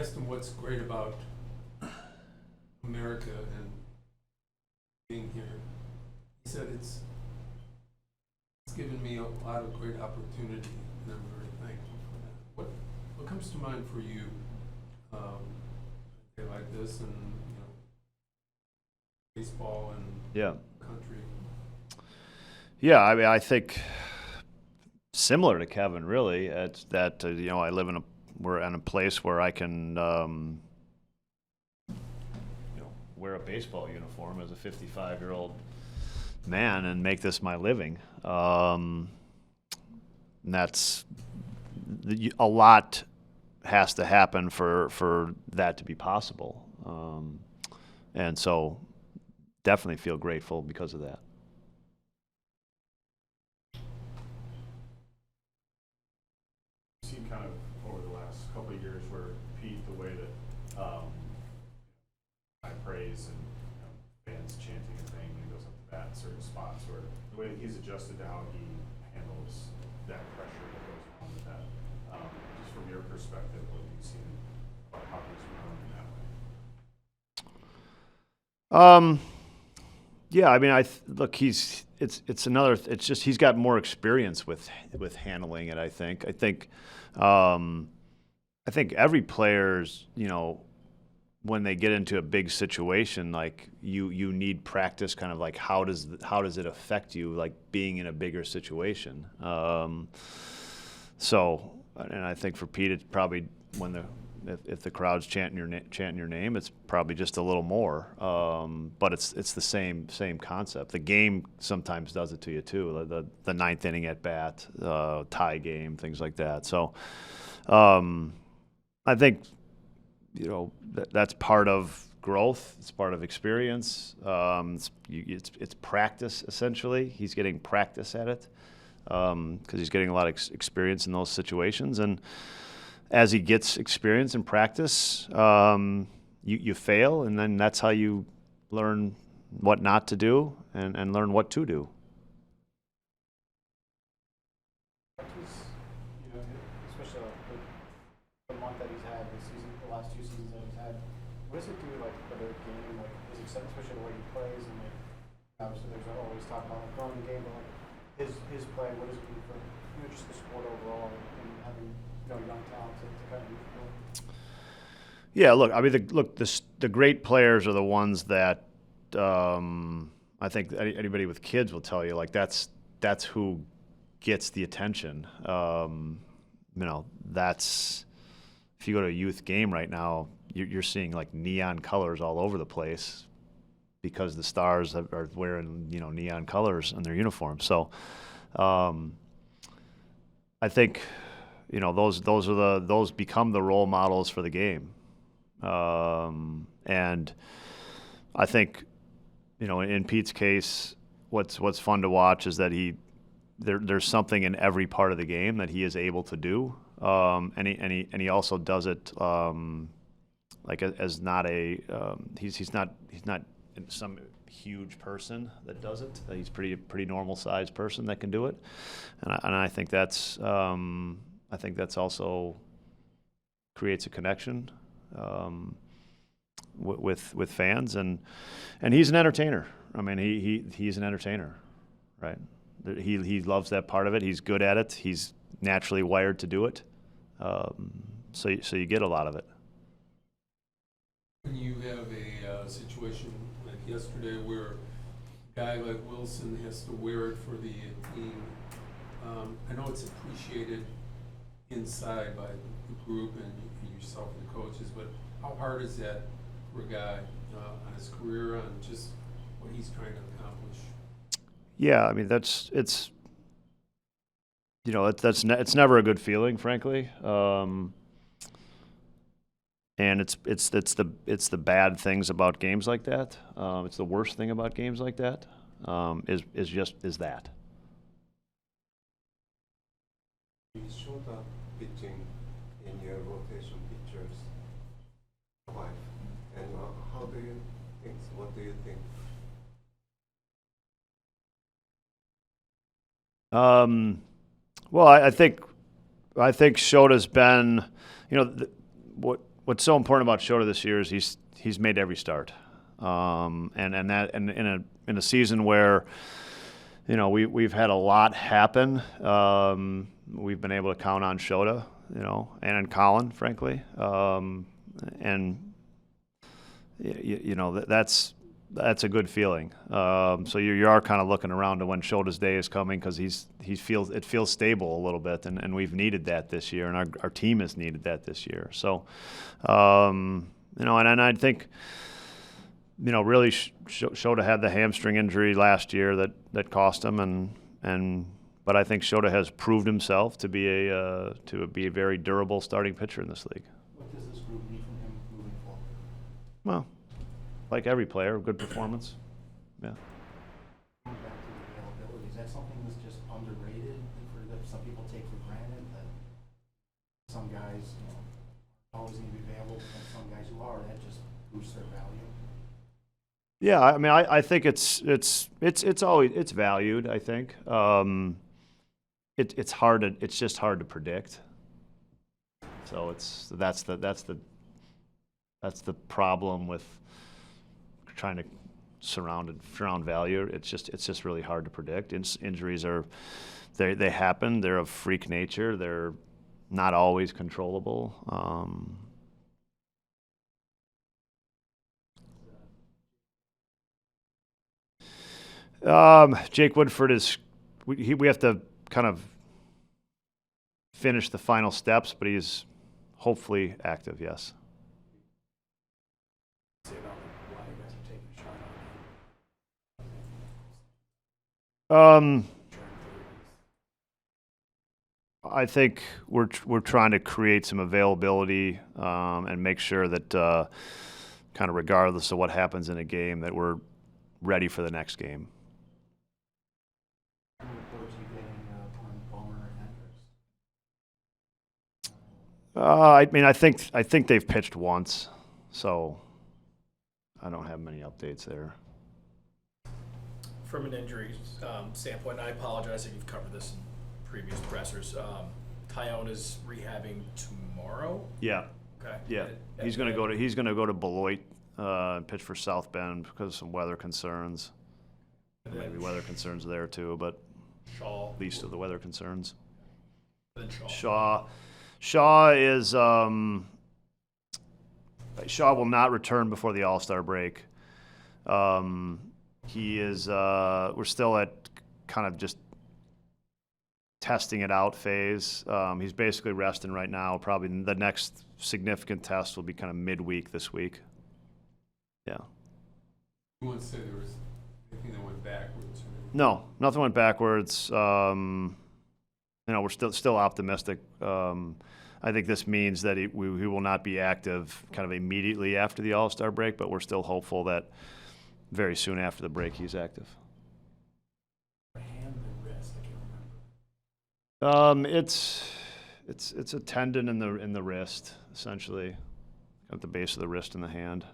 asked him what's great about America and being here. He said it's given me a lot of great opportunity, and I'm very thankful for that. What comes to mind for you, a day like this, and baseball and country? Yeah, I mean, I think similar to Kevin, really. It's that I live we're in a place where I can wear a baseball uniform as a 55-year-old man and make this my living. And that's a lot has to happen for that to be possible. And so definitely feel grateful because of that. Seen kind of over the last couple of years where Pete, the way that I praise and fans chanting his name when he goes up to bat in certain spots, where the way that he's adjusted to how he handles that pressure that goes along with that. Just from your perspective, what have you seen about how he's grown in that way? Yeah, I mean, look, he's just he's got more experience with handling it. I think every player's, when they get into a big situation, like you need practice, kind of like how does it affect you, like being in a bigger situation. So, and I think for Pete, it's probably if the crowd's chanting your name, it's probably just a little more. But it's the same concept. The game sometimes does it to you too. The ninth inning at bat, tie game, things like that. So, I think that's part of growth. It's part of experience. It's practice essentially. He's getting practice at it because he's getting a lot of experience in those situations. And as he gets experience and practice, you fail, and then that's how you learn what not to do and learn what to do. Especially the month that he's had this season, the last 2 seasons that he's had, what does it do like for the game? Like, is it especially the way he plays, and like obviously there's always talk about like growing the game, but like his play, what does it do for just the sport overall, and having young talent to kind of Yeah, look, I mean, the great players are the ones that I think anybody with kids will tell you, like that's who gets the attention. That's if you go to a youth game right now, you're seeing like neon colors all over the place because the stars are wearing neon colors on their uniforms. So I think those become the role models for the game. And I think, in Pete's case, what's fun to watch is that there's something in every part of the game that he is able to do. And he also does it, like as not he's not some huge person that does it. He's pretty normal sized person that can do it. And I think that's also creates a connection with fans, and he's an entertainer. I mean, he's an entertainer, right? He loves that part of it. He's good at it. He's naturally wired to do it. So you get a lot of it. When you have a situation like yesterday where a guy like Wilson has to wear it for the team, I know it's appreciated inside by the group and yourself and the coaches, but how hard is that for a guy on his career, on just what he's trying to accomplish? Yeah, I mean it's never a good feeling, frankly, and it's the bad things about games like that. It's the worst thing about games like that. Is that. Is Shota pitching in your rotation pitchers life, and how do you think? What do you think? Well, I think Shota's been, what what's so important about Shota this year is he's made every start, and in a season where, you know, we've had a lot happen. We've been able to count on Shota, you know, and on Colin, frankly, and you know, that's a good feeling. So you are kind of looking around to when Shota's day is coming, because it feels stable a little bit, and we've needed that this year, and our team has needed that this year. So, you know, and I think, you know, really Shota had the hamstring injury last year that cost him, but I think Shota has proved himself to be a very durable starting pitcher in this league. What does this group need from him moving forward? Well, like every player, good performance. Yeah. Going back to the availability, is that something that's just underrated that some people take for granted, that some guys, you know, aren't always going to be available, and some guys who are, that just boosts their value? Yeah, I mean, I think it's always valued. I think it's just hard to predict. So that's the problem with trying to surround value. It's just really hard to predict. Injuries they happen. They're of freak nature. They're not always controllable. Jake Woodford we have to kind of finish the final steps, but he's hopefully active. Yes. Say about why you guys are taking a shot on I think we're trying to create some availability and make sure that kind of regardless of what happens in a game, that we're ready for the next game. How many reports are you getting on Ballmer and Hendricks? I mean, I think they've pitched once, so I don't have many updates there. From an injury standpoint, and I apologize if you've covered this in previous pressers. Taillon is rehabbing tomorrow. Yeah, Okay. yeah. He's gonna go to Beloit, pitch for South Bend because of some weather concerns. And Maybe then weather concerns there too, but Shaw. least of the weather concerns. Then Shaw. Shaw will not return before the All-Star break. He is. We're still at kind of just testing it out phase. He's basically resting right now. Probably the next significant test will be kind of midweek this week. Yeah. You wouldn't say there was anything that went backwards or anything? No, nothing went backwards. You know, we're still optimistic. I think this means that he will not be active kind of immediately after the All-Star break, but we're still hopeful that very soon after the break he's active. Hand and wrist. I can't remember. It's a tendon in the wrist, essentially, at the base of the wrist and the hand.